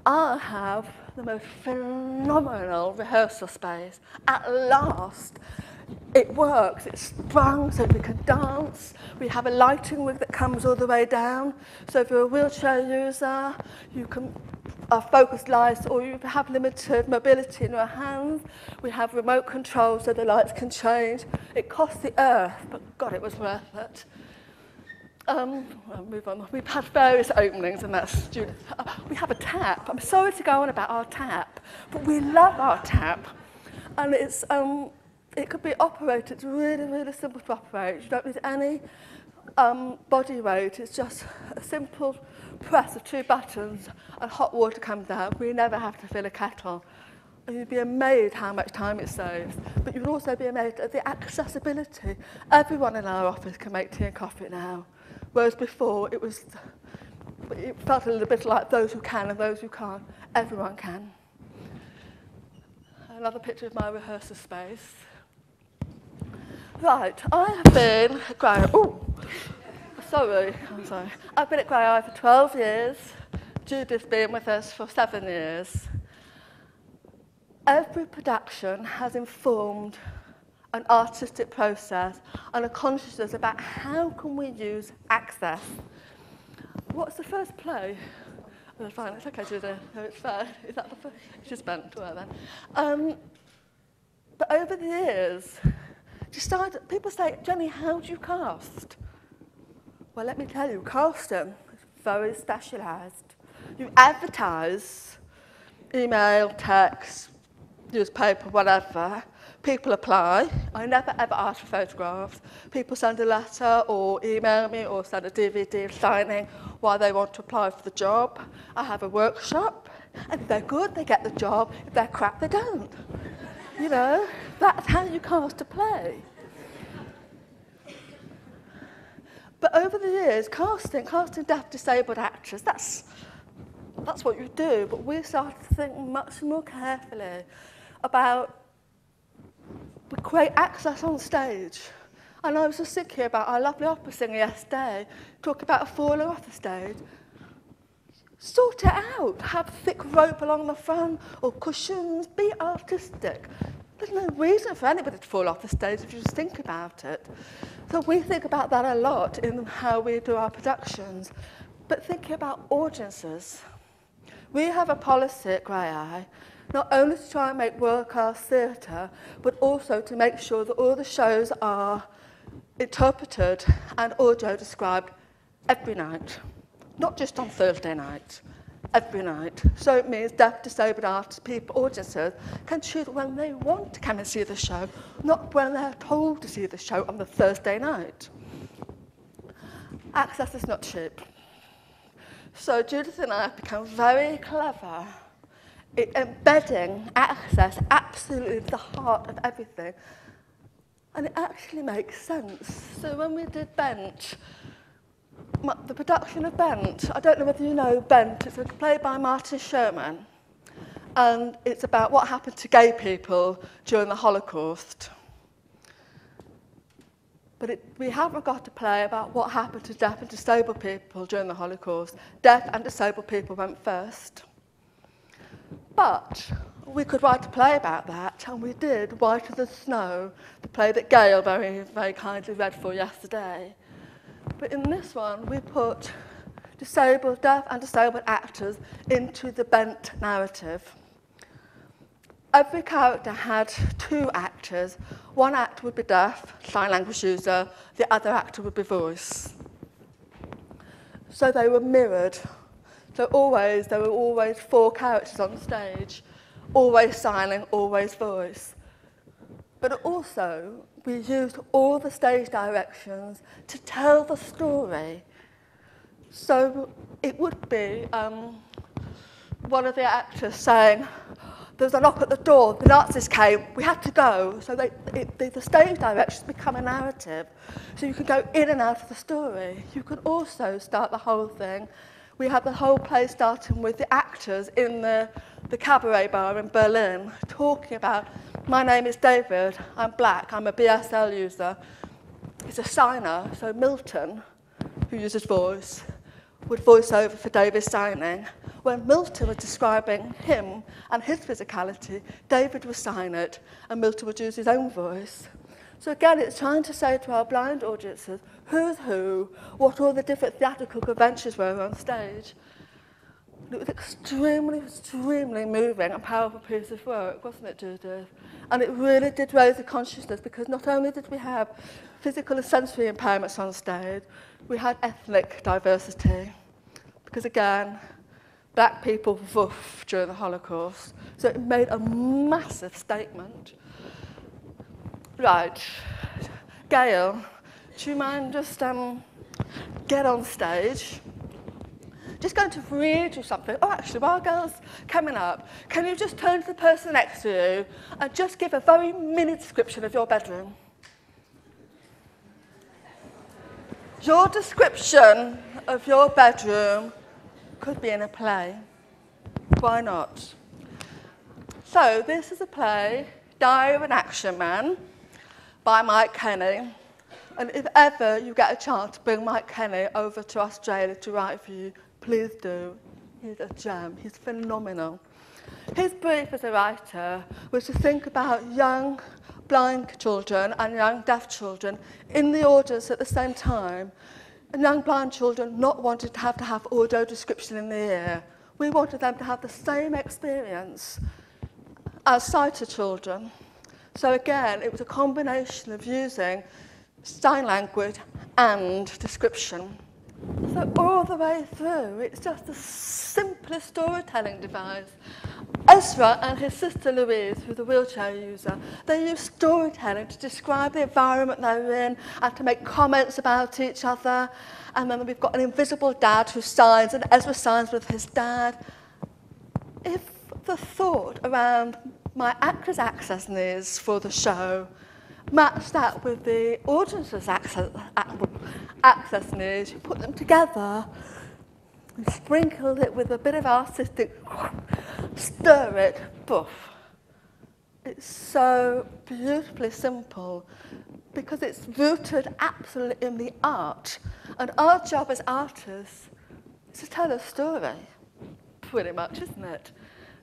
I have the most phenomenal rehearsal space. At last, it works. It's sprung so we can dance. We have a lighting rig that comes all the way down. So if you're a wheelchair user, you can focus lights, or you have limited mobility in your hands. We have remote control so the lights can change. It costs the earth, but God, it was worth it. I'll move on. We've had various openings, and that's Judith. We have a tap. I'm sorry to go on about our tap, but we love our tap. And it's, it could be operated. It's really, really simple to operate. You don't need any body weight. It's just a simple press of 2 buttons, and hot water comes out. We never have to fill a kettle. And you'd be amazed how much time it saves. But you'd also be amazed at the accessibility. Everyone in our office can make tea and coffee now. Whereas before, it felt a little bit like those who can and those who can't. Everyone can. Another picture of my rehearsal space. Right, I have been at Graeae. I'm sorry. I've been at Graeae for 12 years. Judith's been with us for 7 years. Every production has informed an artistic process and a consciousness about how can we use access. What's the first play? Oh, fine, it's okay, Judith. No, it's fair. Is that the first? She's bent to her then. But over the years, people say, Jenny, how do you cast? Well, let me tell you, casting is very specialised. You advertise, email, text, newspaper, whatever. People apply. I never ever ask for photographs. People send a letter or email me or send a DVD signing why they want to apply for the job. I have a workshop, and if they're good, they get the job. If they're crap, they don't. You know, that's how you cast a play. But over the years, casting deaf disabled actors, that's what you do. But we started to think much more carefully about we create access on stage. And I was just thinking about our lovely opera singer yesterday, talking about falling off the stage. Sort it out. Have thick rope along the front or cushions. Be artistic. There's no reason for anybody to fall off the stage if you just think about it. So we think about that a lot in how we do our productions. But thinking about audiences. We have a policy at Graeae, not only to try and make world-class theatre, but also to make sure that all the shows are interpreted and audio described every night, not just on Thursday night, every night. So it means deaf, disabled artists, people, audiences can choose when they want to come and see the show, not when they're told to see the show on the Thursday night. Access is not cheap. So Judith and I have become very clever embedding access absolutely at the heart of everything. And it actually makes sense. So when we did Bent, the production of Bent, I don't know whether you know Bent, it's a play by Martin Sherman. And it's about what happened to gay people during the Holocaust. But we haven't got a play about what happened to deaf and disabled people during the Holocaust. Deaf and disabled people went first. But we could write a play about that, and we did Whiter Than Snow, the play that Gail very, very kindly read for yesterday. But in this one, we put deaf and disabled actors into the Bent narrative. Every character had 2 actors. One actor would be deaf, sign language user, the other actor would be voice. So they were mirrored. So there were always 4 characters on stage, always signing, always voice. But also, we used all the stage directions to tell the story. So it would be one of the actors saying, there was a knock at the door, the Nazis came, we had to go. So the stage directions become a narrative. So you can go in and out of the story. You can also start the whole thing. We had the whole play starting with the actors in the cabaret bar in Berlin talking about, my name is David, I'm black, I'm a BSL user. He's a signer, so Milton, who uses voice, would voice over for David's signing, when Milton was describing him and his physicality, David would sign it, and Milton would use his own voice. So again, it's trying to say to our blind audiences who's who, what all the different theatrical conventions were on stage. It was extremely, extremely moving and powerful piece of work, wasn't it, Judith? And it really did raise the consciousness, because not only did we have physical and sensory impairments on stage, we had ethnic diversity. Because again, black people woof during the Holocaust. So it made a massive statement. Right, Gail, do you mind just get on stage? Just going to read you something. Oh, actually, while Gail's coming up, can you just turn to the person next to you and just give a very mini description of your bedroom? Your description of your bedroom could be in a play. Why not? So this is a play, Diary of an Action Man, by Mike Kenny. And if ever you get a chance to bring Mike Kenny over to Australia to write for you, please do. He's a gem. He's phenomenal. His brief as a writer was to think about young blind children and young deaf children in the audience at the same time, and young blind children not wanting to have audio description in the ear. We wanted them to have the same experience as sighted children. So again, it was a combination of using sign language and description. So all the way through, it's just the simplest storytelling device. Ezra and his sister Louise, who's a wheelchair user, they use storytelling to describe the environment they're in and to make comments about each other. And then we've got an invisible dad who signs, and Ezra signs with his dad. If the thought around my actor's access needs for the show matched that with the audience's access needs, you put them together, you sprinkle it with a bit of artistic, stir it, poof. It's so beautifully simple because it's rooted absolutely in the art. And our job as artists is to tell a story, pretty much, isn't it?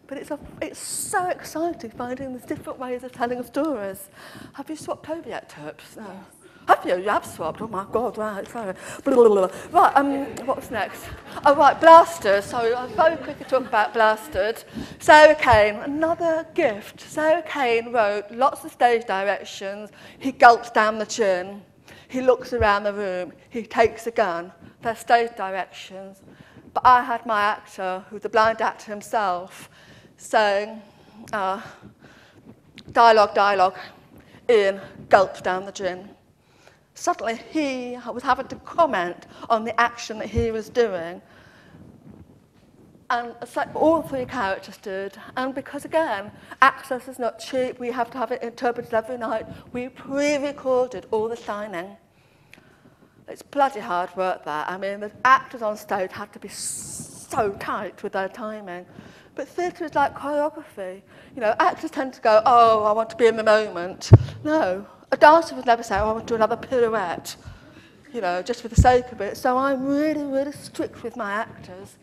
But it's so exciting finding these different ways of telling stories. Have you swapped over yet, Terps? No. Have you? You have swapped? Oh my God, right, sorry. Right, what's next? Oh, right, Blasted. Sorry, I'll very quickly talk about Blasted. Sarah Kane, another gift. Sarah Kane wrote lots of stage directions. He gulps down the gin. He looks around the room. He takes a gun. They're stage directions. But I had my actor, who's a blind actor himself, saying, dialogue, Ian gulps down the gin. Suddenly he was having to comment on the action that he was doing. And all three characters did. And because, again, access is not cheap, we have to have it interpreted every night, we pre-recorded all the signing. It's bloody hard work, that. I mean, the actors on stage had to be so tight with their timing. But theatre is like choreography. You know, actors tend to go, oh, I want to be in the moment. No, a dancer would never say, oh, I want to do another pirouette, you know, just for the sake of it. So I'm really, really strict with my actors.